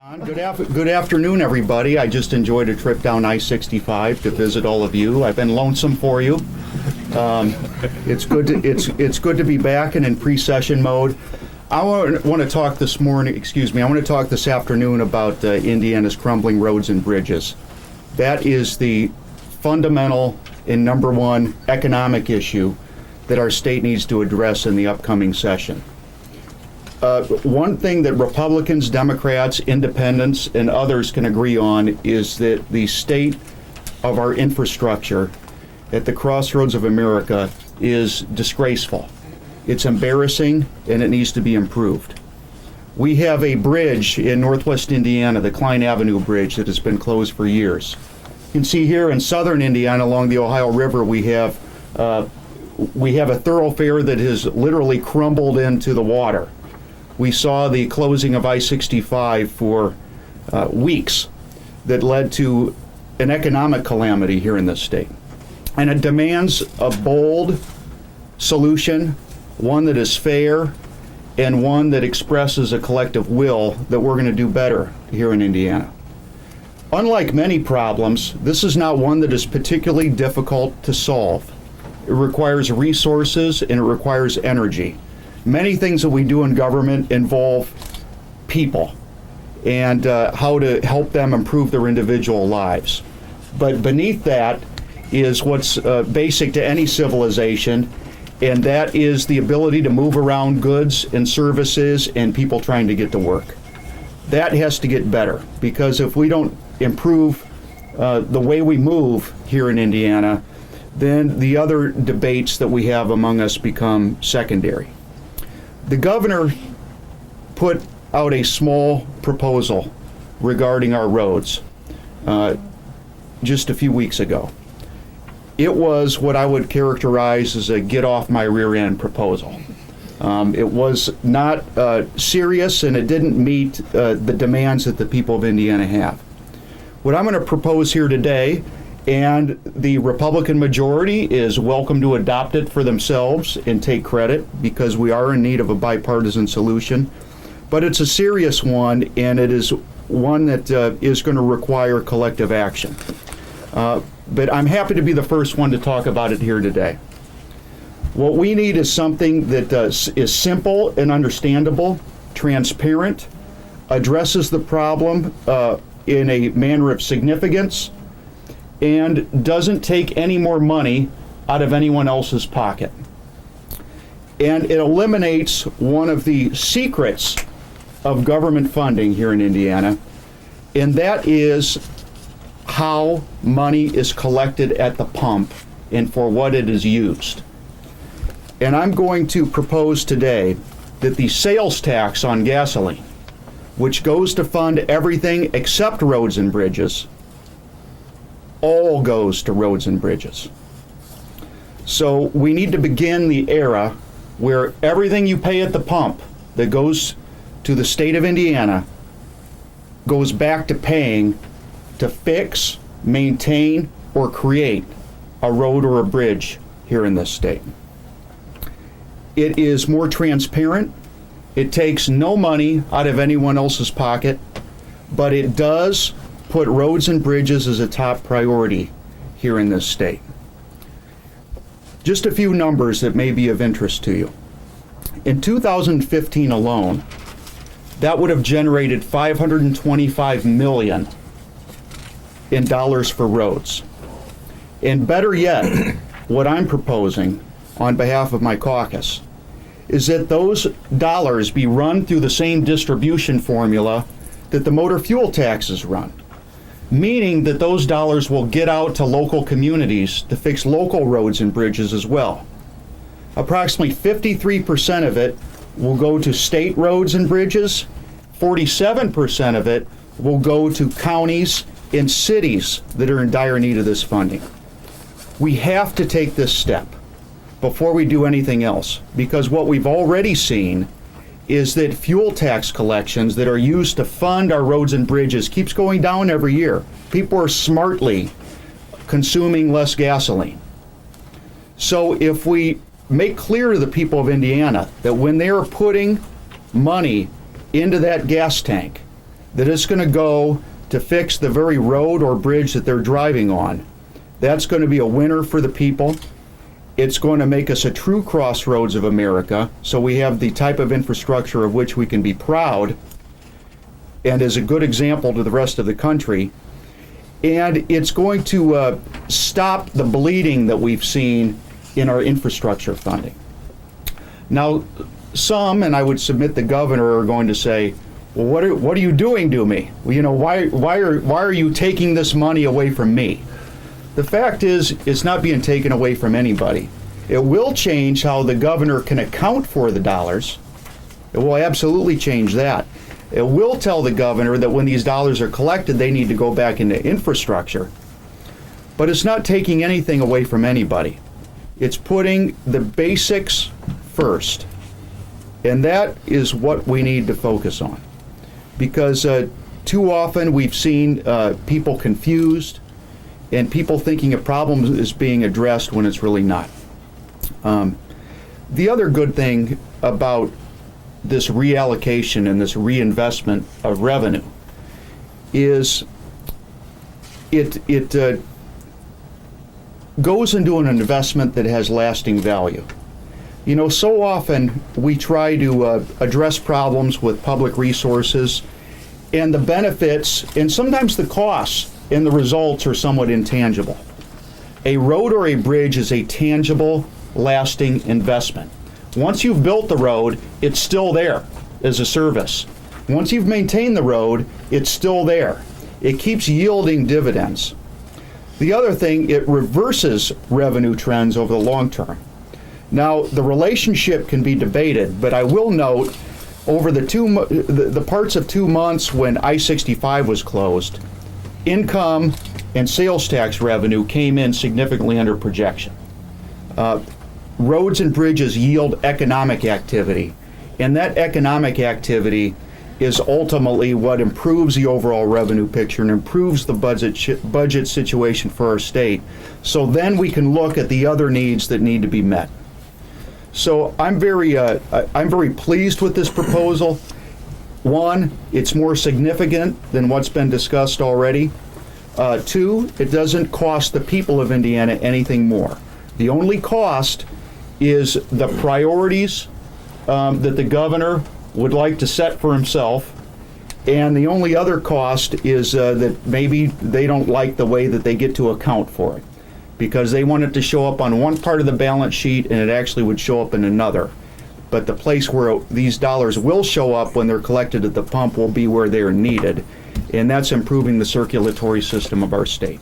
Good afternoon, everybody. I just enjoyed a trip down I-65 to visit all of you. I've been lonesome for you. It's good to be back and in pre-session mode. I want to talk this morning. I want to talk this afternoon about Indiana's crumbling roads and bridges. That is the fundamental and number one economic issue that our state needs to address in the upcoming session. One thing that Republicans, Democrats, Independents, and others can agree on is that the state of our infrastructure at the crossroads of America is disgraceful. It's embarrassing, and it needs to be improved. We have a bridge in northwest Indiana, the Klein Avenue Bridge, that has been closed for years. You can see here in southern Indiana along the Ohio River we have a thoroughfare that has literally crumbled into the water. We saw the closing of I-65 for weeks that led to an economic calamity here in this state. And it demands a bold solution, one that is fair, and one that expresses a collective will that we're going to do better here in Indiana. Unlike many problems, this is not one that is particularly difficult to solve. It requires resources and it requires energy. Many things that we do in government involve people and how to help them improve their individual lives. But beneath that is what's basic to any civilization, and that is the ability to move around goods and services and people trying to get to work. That has to get better, because if we don't improve the way we move here in Indiana, then the other debates that we have among us become secondary. The governor put out a small proposal regarding our roads just a few weeks ago. It was what I would characterize as a get off my rear end proposal. It was not serious, and it didn't meet the demands that the people of Indiana have. What I'm going to propose here today, and the Republican majority is welcome to adopt it for themselves and take credit, because we are in need of a bipartisan solution. But it's a serious one, and it is one that is going to require collective action. But I'm happy to be the first one to talk about it here today. What we need is something that is simple and understandable, transparent, addresses the problem in a manner of significance, and doesn't take any more money out of anyone else's pocket. And it eliminates one of the secrets of government funding here in Indiana, and that is how money is collected at the pump and for what it is used. And I'm going to propose today that the sales tax on gasoline, which goes to fund everything except roads and bridges, all goes to roads and bridges. So we need to begin the era where everything you pay at the pump that goes to the state of Indiana goes back to paying to fix, maintain, or create a road or a bridge here in this state. It is more transparent. It takes no money out of anyone else's pocket, but it does put roads and bridges as a top priority here in this state. Just a few numbers that may be of interest to you. In 2015 alone, that would have generated $525 million in dollars for roads. And better yet, what I'm proposing on behalf of my caucus is that those dollars be run through the same distribution formula that the motor fuel taxes run. Meaning that those dollars will get out to local communities to fix local roads and bridges as well. Approximately 53% of it will go to state roads and bridges, 47% of it will go to counties and cities that are in dire need of this funding. We have to take this step before we do anything else, because what we've already seen is that fuel tax collections that are used to fund our roads and bridges keeps going down every year. People are smartly consuming less gasoline. So if we make clear to the people of Indiana that when they are putting money into that gas tank, that it's going to go to fix the very road or bridge that they're driving on. That's going to be a winner for the people. It's going to make us a true crossroads of America, so we have the type of infrastructure of which we can be proud and is a good example to the rest of the country. And it's going to stop the bleeding that we've seen in our infrastructure funding. Now, some, and I would submit the governor, are going to say, well, what are you doing to me? Well, you know, why are you taking this money away from me? The fact is, it's not being taken away from anybody. It will change how the governor can account for the dollars. It will absolutely change that. It will tell the governor that when these dollars are collected, they need to go back into infrastructure. But it's not taking anything away from anybody. It's putting the basics first. And that is what we need to focus on. Because too often we've seen people confused and people thinking a problem is being addressed when it's really not. The other good thing about this reallocation and this reinvestment of revenue is it goes into an investment that has lasting value. You know, so often we try to address problems with public resources, and the benefits and sometimes the costs and the results are somewhat intangible. A road or a bridge is a tangible, lasting investment. Once you've built the road, it's still there as a service. Once you've maintained the road, it's still there. It keeps yielding dividends. The other thing, it reverses revenue trends over the long term. Now, the relationship can be debated, but I will note over the parts of 2 months when I-65 was closed, income and sales tax revenue came in significantly under projection. Roads and bridges yield economic activity, and that economic activity is ultimately what improves the overall revenue picture and improves the budget situation for our state. So then we can look at the other needs that need to be met. So I'm very pleased with this proposal. One, it's more significant than what's been discussed already. Two, it doesn't cost the people of Indiana anything more. The only cost is the priorities that the governor would like to set for himself, and the only other cost is that maybe they don't like the way that they get to account for it, because they want it to show up on one part of the balance sheet and it actually would show up in another. But the place where these dollars will show up when they're collected at the pump will be where they're needed, and that's improving the circulatory system of our state.